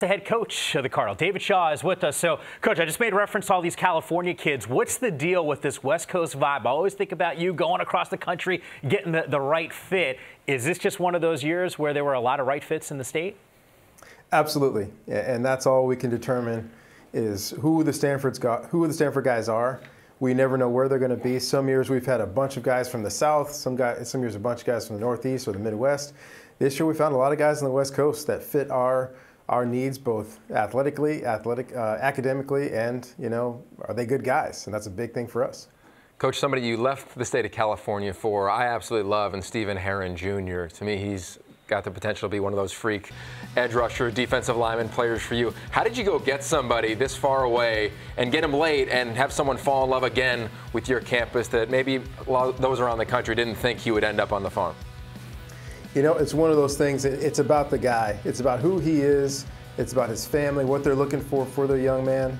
The head coach of the Cardinals, David Shaw, is with us. So, Coach, I just made reference to all these California kids. What's the deal with this West Coast vibe? I always think about you going across the country, getting the right fit. Is this just one of those years where there were a lot of right fits in the state? Absolutely, and that's all we can determine is who the Stanford guys are. We never know where they're going to be. Some years we've had a bunch of guys from the South. Some years a bunch of guys from the Northeast or the Midwest. This year we found a lot of guys on the West Coast that fit our needs, both academically, and, are they good guys? And that's a big thing for us. Coach, somebody you left the state of California for, I absolutely love, and Stephen Herron Jr. To me, he's got the potential to be one of those freak edge rusher, defensive lineman players for you. How did you go get somebody this far away and get him late and have someone fall in love again with your campus that maybe a lot of those around the country didn't think he would end up on the farm? It's one of those things. It's about the guy. It's about who he is. It's about his family, what they're looking for their young man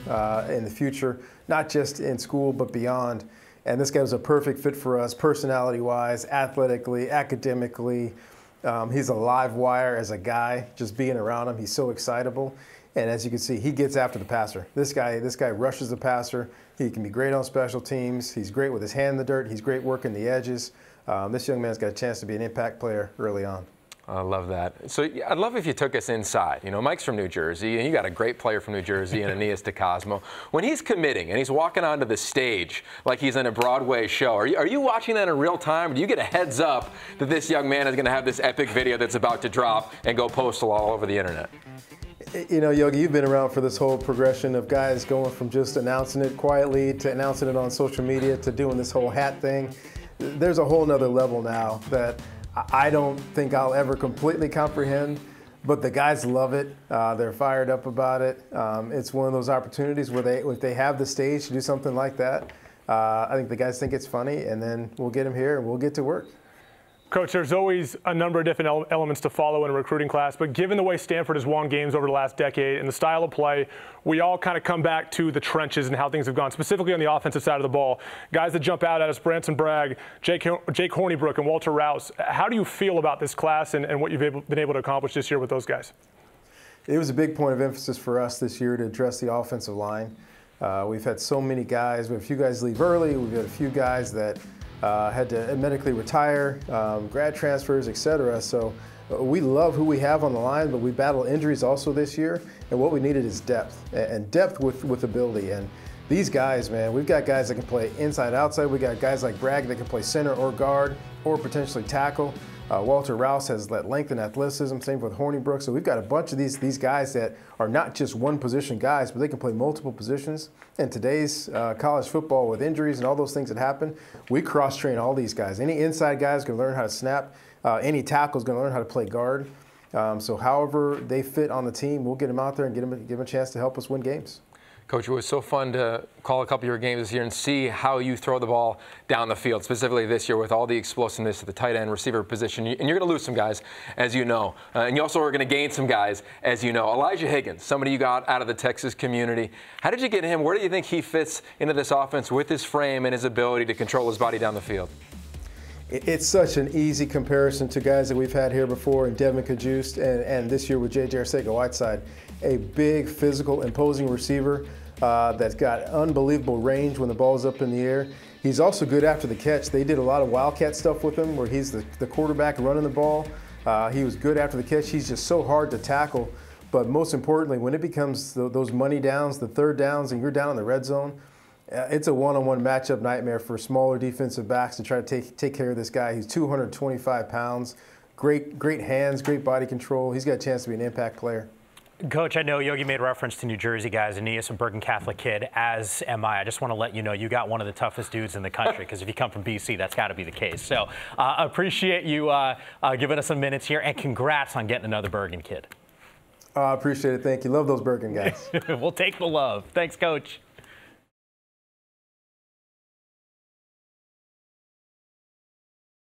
in the future, not just in school but beyond. And this guy was a perfect fit for us, personality-wise, athletically, academically. He's a live wire as a guy. Just being around him, he's so excitable. And as you can see, he gets after the passer. This guy rushes the passer. He can be great on special teams. He's great with his hand in the dirt. He's great working the edges. This young man's got a chance to be an impact player early on. I love that. So I'd love if you took us inside. Mike's from New Jersey, and you got a great player from New Jersey and Aeneas DeCosmo. When he's committing and he's walking onto the stage like he's in a Broadway show, are you watching that in real time? Or do you get a heads up that this young man is going to have this epic video that's about to drop and go postal all over the internet? Yogi, you've been around for this whole progression of guys going from just announcing it quietly to announcing it on social media to doing this whole hat thing. There's a whole nother level now that I don't think I'll ever completely comprehend, but the guys love it. They're fired up about it. It's one of those opportunities where if they have the stage to do something like that, I think the guys think it's funny, and then we'll get them here and we'll get to work. Coach, there's always a number of different elements to follow in a recruiting class, but given the way Stanford has won games over the last decade and the style of play, we all kind of come back to the trenches and how things have gone, specifically on the offensive side of the ball. Guys that jump out at us, Branson Bragg, Jake Hornibrook, and Walter Rouse. How do you feel about this class and what you've been able to accomplish this year with those guys? It was a big point of emphasis for us this year to address the offensive line. We've had so many guys. We have a few guys leave early. We've had a few guys that had to medically retire, grad transfers, etc. So we love who we have on the line, but we battle injuries also this year. And what we needed is depth, and depth with ability. And these guys, man, we've got guys that can play inside, outside. We got guys like Bragg that can play center or guard or potentially tackle. Walter Rouse has that length and athleticism, same with Hornibrook. So we've got a bunch of these guys that are not just one position guys, but they can play multiple positions. And today's college football with injuries and all those things that happen, we cross-train all these guys. Any inside guy is going to learn how to snap. Any tackle is going to learn how to play guard. So however they fit on the team, we'll get them out there and give them a chance to help us win games. Coach, it was so fun to call a couple of your games this year and see how you throw the ball down the field, specifically this year with all the explosiveness at the tight end receiver position. And you're going to lose some guys, as you know. And you also are going to gain some guys, as you know. Elijah Higgins, somebody you got out of the Texas community. How did you get him? Where do you think he fits into this offense with his frame and his ability to control his body down the field? It's such an easy comparison to guys that we've had here before, and Devin Cajuste, and this year with J.J. Arcega-Whiteside. A big, physical, imposing receiver that's got unbelievable range when the ball's up in the air. He's also good after the catch. They did a lot of wildcat stuff with him where he's the quarterback running the ball. He was good after the catch. He's just so hard to tackle. But most importantly, when it becomes those money downs, the third downs, and you're down in the red zone, it's a one-on-one matchup nightmare for smaller defensive backs to try to take care of this guy. He's 225 pounds, great hands, great body control. He's got a chance to be an impact player. Coach, I know Yogi made reference to New Jersey guys, Aeneas, a Bergen Catholic kid, as am I. I just want to let you know you got one of the toughest dudes in the country, because if you come from B.C., that's got to be the case. So appreciate you giving us some minutes here, and congrats on getting another Bergen kid. I appreciate it. Thank you. Love those Bergen guys. We'll take the love. Thanks, Coach.